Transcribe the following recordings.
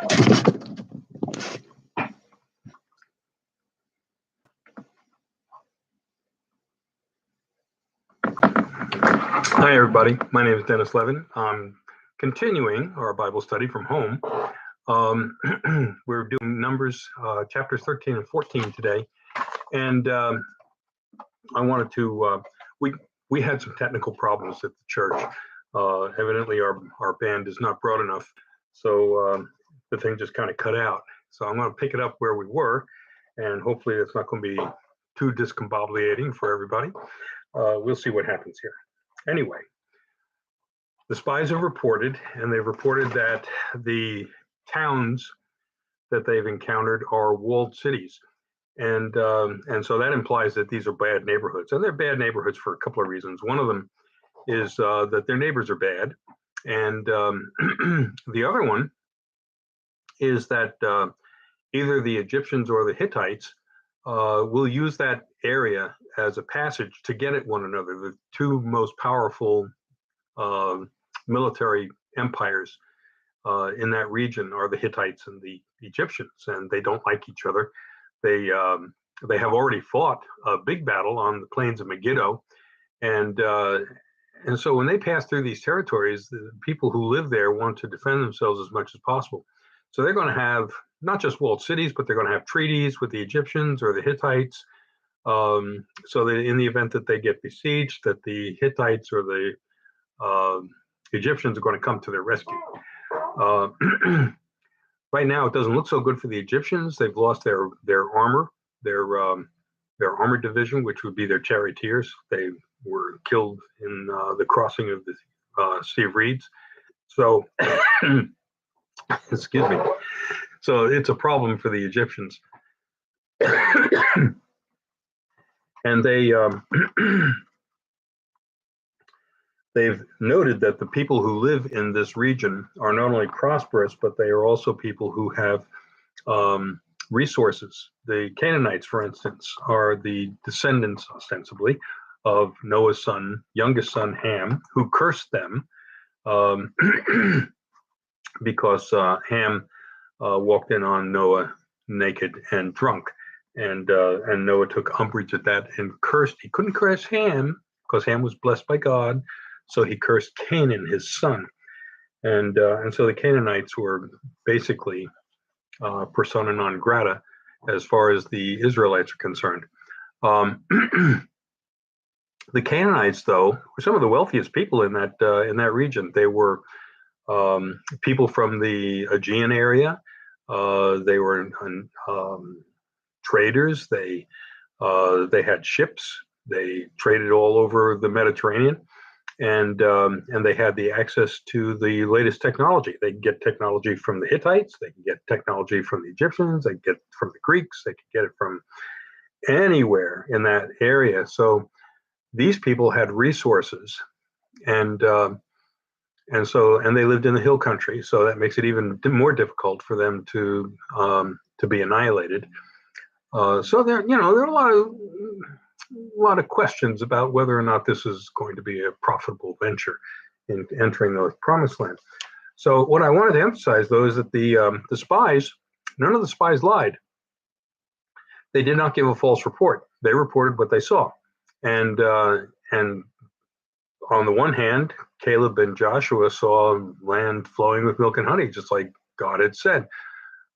Hi, everybody. My name is Dennis Levin. I'm continuing our Bible study from home. We're doing Numbers chapters 13 and 14 today. And I wanted to, we had some technical problems at the church. Evidently, our band is not broad enough. So the thing just kind of cut out. So I'm going to pick it up where we were. And hopefully it's not going to be too discombobulating for everybody. We'll see what happens here. Anyway, the spies have reported, and they've reported that the towns that they've encountered are walled cities. And so that implies that these are bad neighborhoods. And they're bad neighborhoods for a couple of reasons. One of them is that their neighbors are bad. And the other one is that either the Egyptians or the Hittites will use that area as a passage to get at one another. The two most powerful military empires in that region are the Hittites and the Egyptians, and they don't like each other. They have already fought a big battle on the plains of Megiddo, and so when they pass through these territories, the people who live there want to defend themselves as much as possible. So they're going to have not just walled cities, but they're going to have treaties with the Egyptians or the Hittites. So that in the event that they get besieged, that the Hittites or the Egyptians are going to come to their rescue. Right now, it doesn't look so good for the Egyptians. They've lost their armor, their armored division, which would be their charioteers. They were killed in the crossing of the Sea of Reeds. So, excuse me. So it's a problem for the Egyptians. And they've noted that the people who live in this region are not only prosperous, but they are also people who have resources. The Canaanites, for instance, are the descendants, ostensibly, of Noah's youngest son, Ham, who cursed them because Ham walked in on Noah naked and drunk. And Noah took umbrage at that and cursed. He couldn't curse Ham because Ham was blessed by God, so he cursed Canaan, his son. And so the Canaanites were basically persona non grata as far as the Israelites are concerned. The Canaanites, though, were some of the wealthiest people in that region. They were people from the Aegean area. They were traders. They had ships. They traded all over the Mediterranean, and they had the access to the latest technology. They could get technology from the Hittites. They could get technology from the Egyptians. They could get it from the Greeks. They could get it from anywhere in that area. So these people had resources, and they lived in the hill country. So that makes it even more difficult for them to be annihilated. So there are a lot of questions about whether or not this is going to be a profitable venture in entering the promised land. So what I wanted to emphasize, though, is that the spies, none of the spies lied. They did not give a false report. They reported what they saw, and on the one hand, Caleb and Joshua saw land flowing with milk and honey, just like God had said.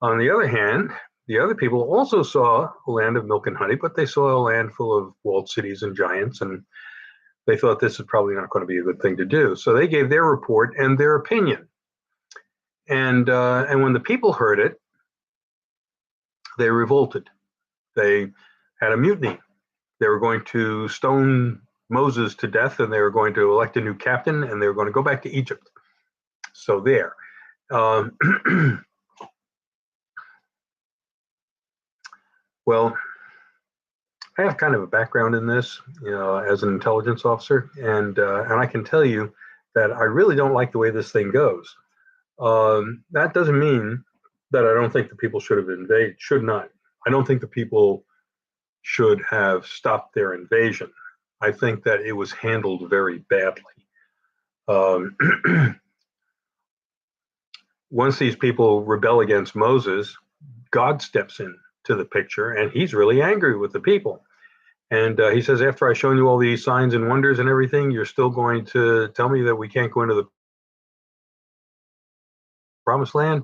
On the other hand, the other people also saw a land of milk and honey, but they saw a land full of walled cities and giants, and they thought this is probably not going to be a good thing to do. So they gave their report and their opinion. And when the people heard it, they revolted. They had a mutiny. They were going to stone Moses to death, and they were going to elect a new captain, and they were going to go back to Egypt. So there. Well, I have kind of a background in this, as an intelligence officer, and I can tell you that I really don't like the way this thing goes. That doesn't mean that I don't think the people should have invaded. Should not. I don't think the people should have stopped their invasion. I think that it was handled very badly. once these people rebel against Moses, God steps in to the picture, and he's really angry with the people. And he says, after I've shown you all these signs and wonders and everything, you're still going to tell me that we can't go into the promised land?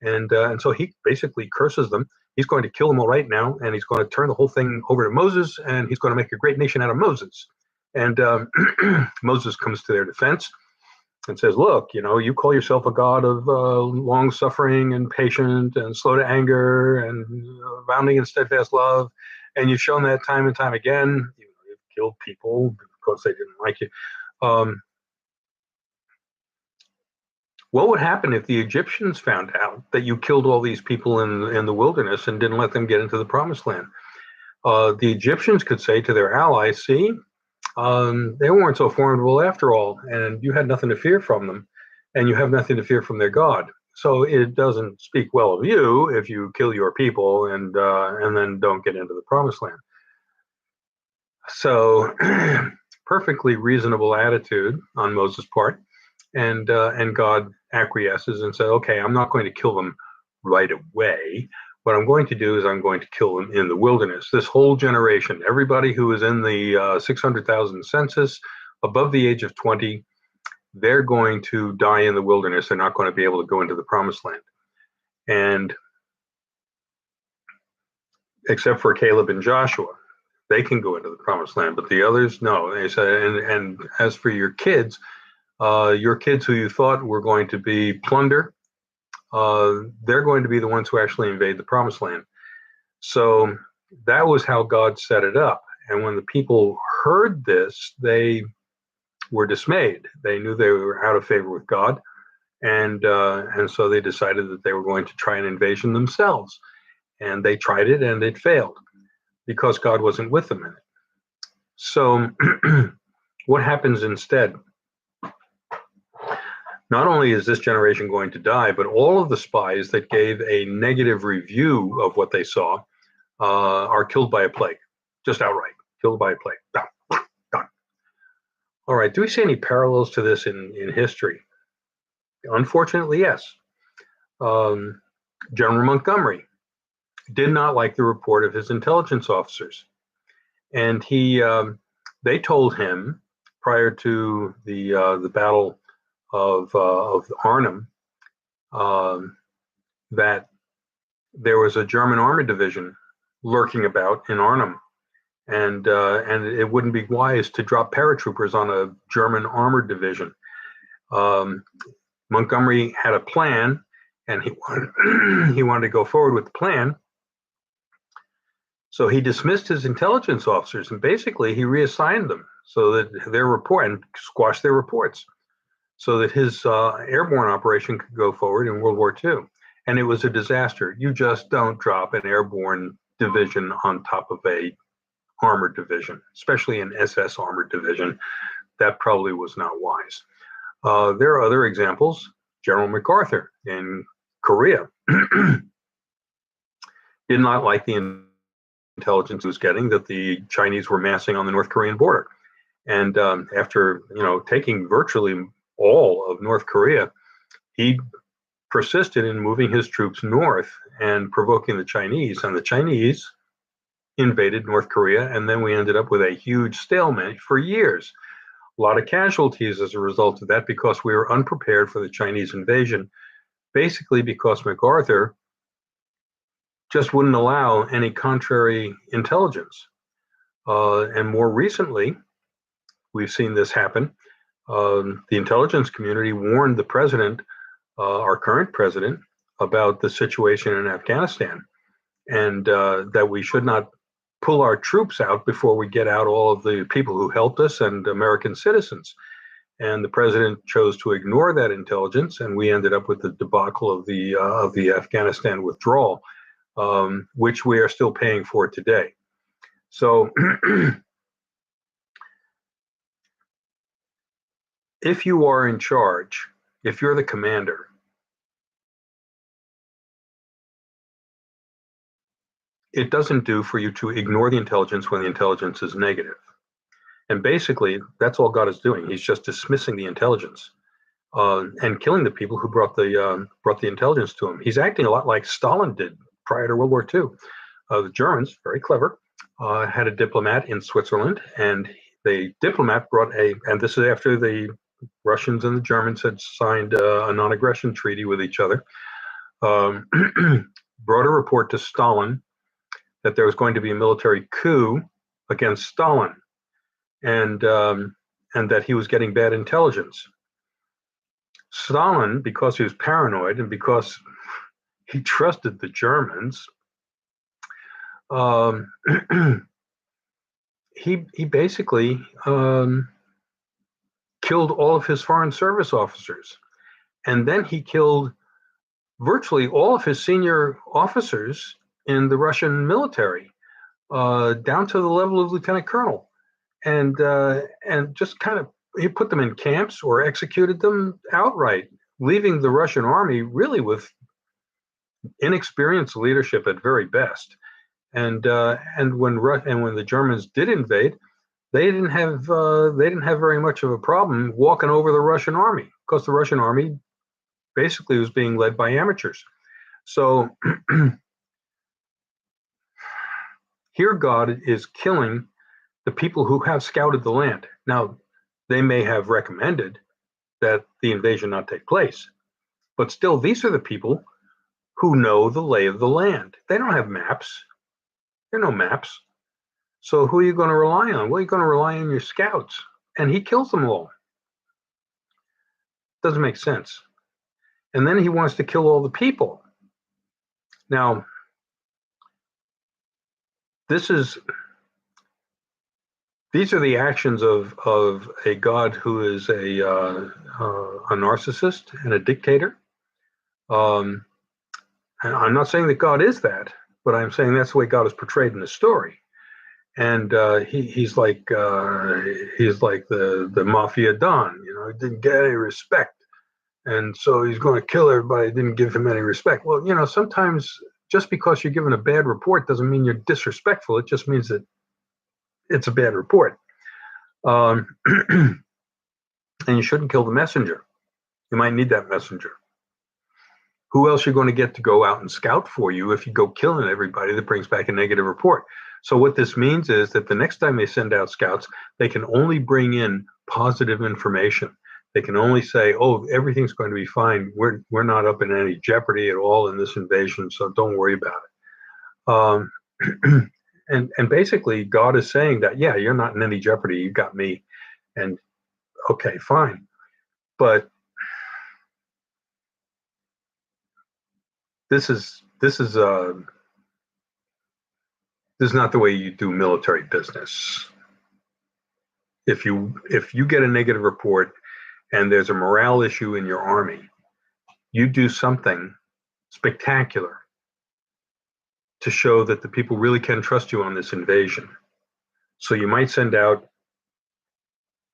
And so he basically curses them. He's going to kill them all right now, and he's going to turn the whole thing over to Moses, and he's going to make a great nation out of Moses. And Moses comes to their defense and says, look, you call yourself a God of long suffering and patient and slow to anger and abounding in steadfast love. And you've shown that time and time again. You've killed people because they didn't like you. What would happen if the Egyptians found out that you killed all these people in the wilderness and didn't let them get into the promised land? The Egyptians could say to their allies, see, they weren't so formidable after all, and you had nothing to fear from them, and you have nothing to fear from their God. So it doesn't speak well of you if you kill your people and then don't get into the promised land. So perfectly reasonable attitude on Moses' part, and God acquiesces and said, okay, I'm not going to kill them right away. What I'm going to do is I'm going to kill them in the wilderness. This whole generation, everybody who is in the 600,000 census above the age of 20, they're going to die in the wilderness. They're not going to be able to go into the promised land. And except for Caleb and Joshua, they can go into the promised land, but the others, no. They said, and as for your kids who you thought were going to be plunder, they're going to be the ones who actually invade the promised land. So that was how God set it up. And when the people heard this, they were dismayed. They knew they were out of favor with God. And so they decided that they were going to try an invasion themselves. And they tried it and it failed because God wasn't with them in it. So what happens instead? Not only is this generation going to die, but all of the spies that gave a negative review of what they saw are killed by a plague, just outright killed by a plague. Done. All right. Do we see any parallels to this in history? Unfortunately, yes. General Montgomery did not like the report of his intelligence officers, and they told him prior to the battle of Arnhem that there was a German armored division lurking about in Arnhem, and it wouldn't be wise to drop paratroopers on a German armored division. Montgomery had a plan, and he wanted to go forward with the plan. So he dismissed his intelligence officers, and basically he reassigned them so that their report and squashed their reports, so that his airborne operation could go forward in World War II. And it was a disaster. You just don't drop an airborne division on top of a armored division, especially an SS armored division. That probably was not wise. There are other examples. General MacArthur in Korea did not like the intelligence he was getting that the Chinese were massing on the North Korean border. And after taking virtually all of North Korea, he persisted in moving his troops north and provoking the Chinese, and the Chinese invaded North Korea, and then we ended up with a huge stalemate for years. A lot of casualties as a result of that because we were unprepared for the Chinese invasion, basically because MacArthur just wouldn't allow any contrary intelligence. And more recently, we've seen this happen. The intelligence community warned the president, our current president, about the situation in Afghanistan, and that we should not pull our troops out before we get out all of the people who helped us and American citizens. And the president chose to ignore that intelligence, and we ended up with the debacle of the Afghanistan withdrawal, which we are still paying for today. So if you are in charge, if you're the commander, it doesn't do for you to ignore the intelligence when the intelligence is negative. And basically, that's all God is doing. He's just dismissing the intelligence. and killing the people who brought the intelligence to him. He's acting a lot like Stalin did prior to World War II. The Germans, very clever, had a diplomat in Switzerland, and the diplomat and this is after the Russians and the Germans had signed a non-aggression treaty with each other, brought a report to Stalin that there was going to be a military coup against Stalin, and that he was getting bad intelligence. Stalin, because he was paranoid and because he trusted the Germans, he basically killed all of his foreign service officers, and then he killed virtually all of his senior officers in the Russian military, down to the level of lieutenant colonel, and just kind of he put them in camps or executed them outright, leaving the Russian army really with inexperienced leadership at very best. And when the Germans did invade, they didn't have very much of a problem walking over the Russian army, because the Russian army basically was being led by amateurs. So here God is killing the people who have scouted the land. Now, they may have recommended that the invasion not take place, but still, these are the people who know the lay of the land. They don't have maps. There are no maps. So who are you going to rely on? Well, you're going to rely on your scouts. And he kills them all. Doesn't make sense. And then he wants to kill all the people. Now, these are the actions of a God who is a narcissist and a dictator. And I'm not saying that God is that, but I'm saying that's the way God is portrayed in the story. And he's like the mafia don. He didn't get any respect, and so he's going to kill everybody who didn't give him any respect. Well, sometimes just because you're given a bad report doesn't mean you're disrespectful. It just means that it's a bad report. And you shouldn't kill the messenger. You might need that messenger. Who else are you going to get to go out and scout for you if you go killing everybody that brings back a negative report? So what this means is that the next time they send out scouts, they can only bring in positive information. They can only say, "Oh, everything's going to be fine. We're not up in any jeopardy at all in this invasion, so don't worry about it." And basically, God is saying that, yeah, you're not in any jeopardy. You got me, and okay, fine. But this is not the way you do military business. If you get a negative report and there's a morale issue in your army, you do something spectacular to show that the people really can trust you on this invasion. So you might send out,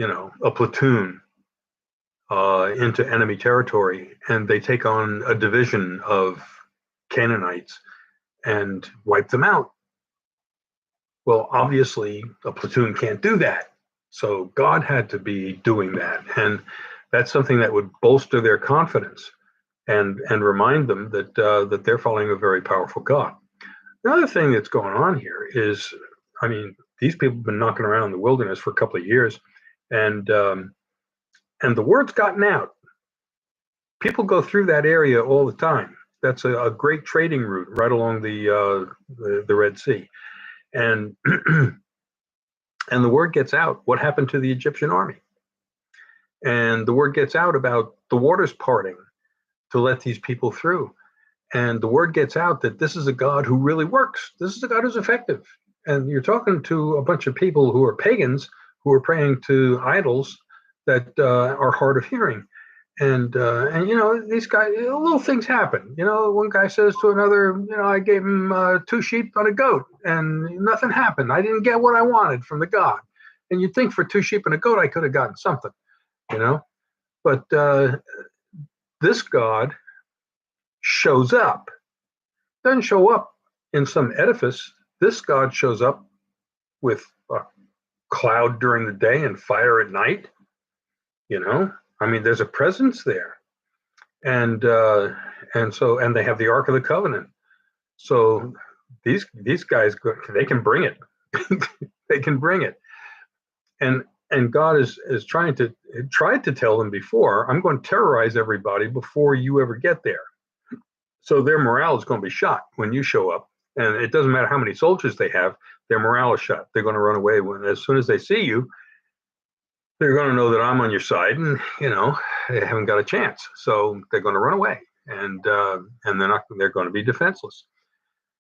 a platoon into enemy territory, and they take on a division of Canaanites and wipe them out. Well, obviously, a platoon can't do that. So God had to be doing that. And that's something that would bolster their confidence and remind them that they're following a very powerful God. The other thing that's going on here is, these people have been knocking around in the wilderness for a couple of years, and the word's gotten out. People go through that area all the time. That's a great trading route right along the Red Sea. And and the word gets out what happened to the Egyptian army. And the word gets out about the waters parting to let these people through. And the word gets out that this is a God who really works. This is a God who's effective. And you're talking to a bunch of people who are pagans, who are praying to idols that are hard of hearing. And these guys, little things happen. One guy says to another, I gave him 2 sheep and a goat, and nothing happened. I didn't get what I wanted from the God. And you'd think for 2 sheep and a goat, I could have gotten something, But this God shows up. Doesn't show up in some edifice. This God shows up with a cloud during the day and fire at night, I mean, there's a presence there, and they have the Ark of the Covenant. So these guys, they can bring it. They can bring it, and God is tried to tell them before, I'm going to terrorize everybody before you ever get there. So their morale is going to be shot when you show up, and it doesn't matter how many soldiers they have, their morale is shot. They're going to run away as soon as they see you. They're going to know that I'm on your side, and they haven't got a chance. So they're going to run away, and they're going to be defenseless.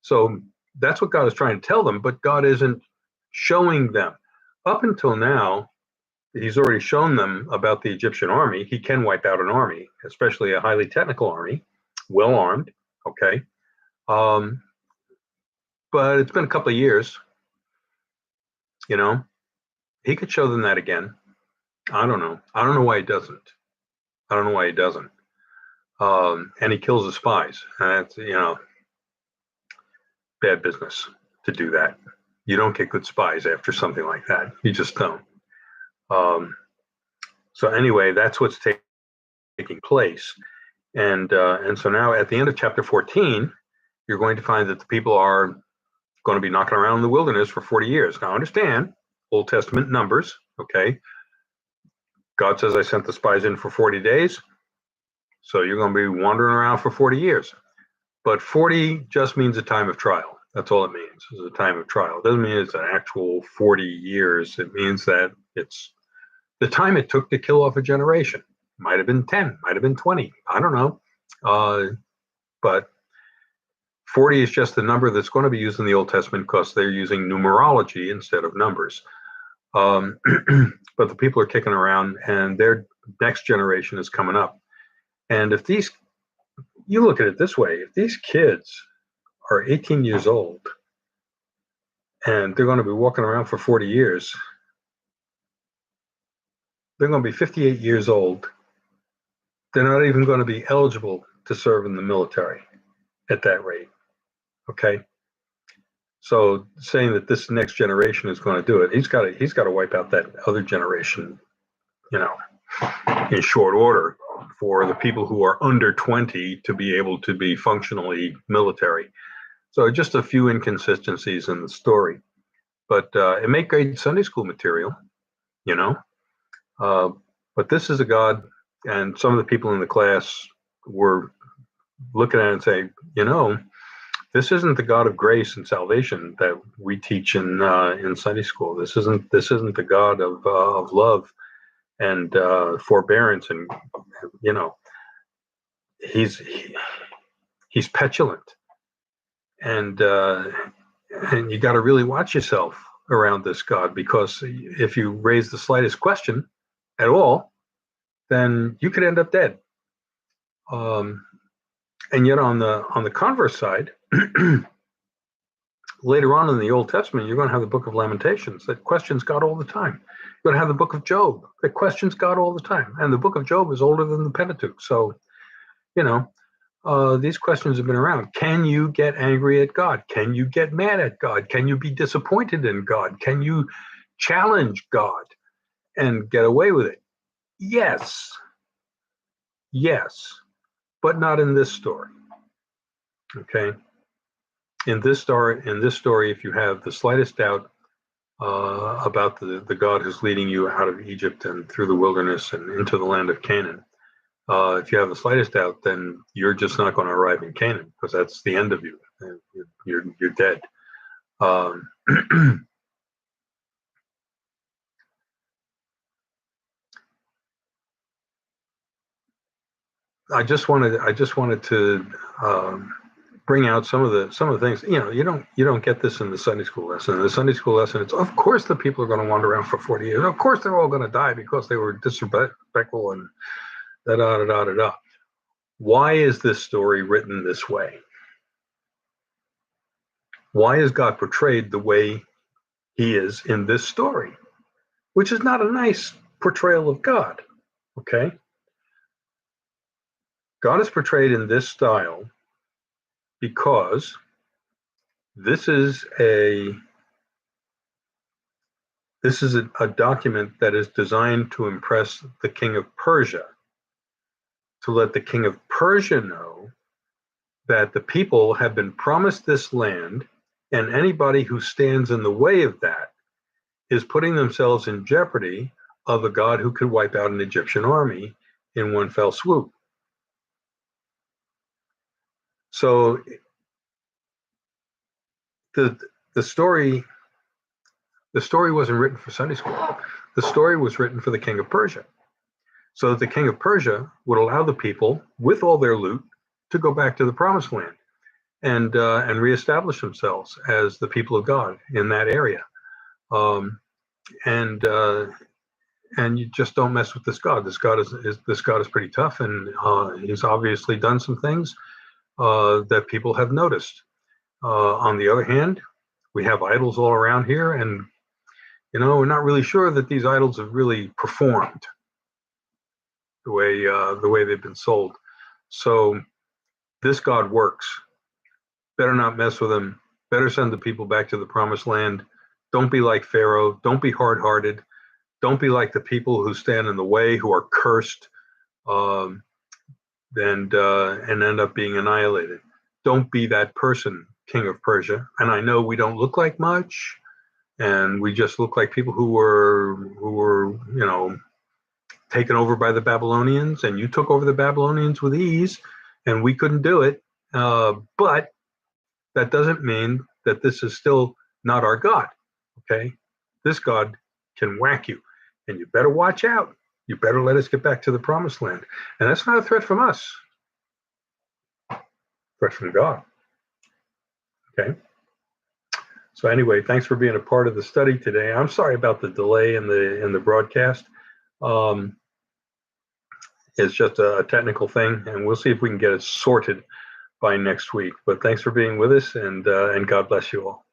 So that's what God is trying to tell them, but God isn't showing them. Up until now, He's already shown them about the Egyptian army. He can wipe out an army, especially a highly technical army, well armed. Okay, but it's been a couple of years. He could show them that again. I don't know. I don't know why he doesn't. And he kills the spies. And that's, bad business to do that. You don't get good spies after something like that. You just don't. So anyway, that's what's taking place. And so now at the end of chapter 14, you're going to find that the people are going to be knocking around in the wilderness for 40 years. Now understand, Old Testament numbers, okay? God says, I sent the spies in for 40 days. So you're going to be wandering around for 40 years. But 40 just means a time of trial. That's all it means, is a time of trial. It doesn't mean it's an actual 40 years. It means that it's the time it took to kill off a generation. Might have been 10, might have been 20. I don't know. But 40 is just the number that's going to be used in the Old Testament because they're using numerology instead of numbers. But the people are kicking around, and their next generation is coming up. And you look at it this way, if these kids are 18 years old and they're going to be walking around for 40 years, they're going to be 58 years old. They're not even going to be eligible to serve in the military at that rate. Okay. So saying that this next generation is going to do it, he's got to wipe out that other generation, in short order, for the people who are under 20 to be able to be functionally military. So just a few inconsistencies in the story, but it made great Sunday school material, but this is a God, and some of the people in the class were looking at it and saying, this isn't the God of grace and salvation that we teach in Sunday school. This isn't the God of love and forbearance, and he's petulant, and you got to really watch yourself around this God, because if you raise the slightest question at all, then you could end up dead. And yet on the converse side, later on in the Old Testament, you're going to have the book of Lamentations that questions God all the time. You're going to have the book of Job that questions God all the time. And the book of Job is older than the Pentateuch. So, these questions have been around. Can you get angry at God? Can you get mad at God? Can you be disappointed in God? Can you challenge God and get away with it? Yes. Yes. But not in this story. Okay? In this story, if you have the slightest doubt about the God who's leading you out of Egypt and through the wilderness and into the land of Canaan, if you have the slightest doubt, then you're just not going to arrive in Canaan, because that's the end of you. You're dead. I just wanted to bring out some of the things. You don't get this in the Sunday school lesson. In the Sunday school lesson, it's of course the people are going to wander around for 40 years. Of course they're all going to die because they were disrespectful and da da da da da da. Why is this story written this way? Why is God portrayed the way he is in this story? Which is not a nice portrayal of God. Okay? God is portrayed in this style because this is a This is a document that is designed to impress the king of Persia, to let the king of Persia know that the people have been promised this land, and anybody who stands in the way of that is putting themselves in jeopardy of a god who could wipe out an Egyptian army in one fell swoop. So the story wasn't written for Sunday school. The story was written for the king of Persia, so that the king of Persia would allow the people with all their loot to go back to the promised land and reestablish themselves as the people of God in that area. And you just don't mess with this God. This God is pretty tough, and he's obviously done some things that people have noticed. On the other hand, we have idols all around here, and we're not really sure that these idols have really performed the way they've been sold. So this God works. Better not mess with him. Better send the people back to the promised land. Don't be like Pharaoh. Don't be hard-hearted. Don't be like the people who stand in the way, who are cursed, and end up being annihilated. Don't be that person, king of Persia. And I know we don't look like much, and we just look like people who were taken over by the Babylonians, and you took over the Babylonians with ease, and we couldn't do it. But that doesn't mean that this is still not our God. Okay, this God can whack you, and you better watch out. You better let us get back to the promised land. And that's not a threat from us. Threat from God. Okay. So anyway, thanks for being a part of the study today. I'm sorry about the delay in the broadcast. It's just a technical thing, and we'll see if we can get it sorted by next week. But thanks for being with us, and God bless you all.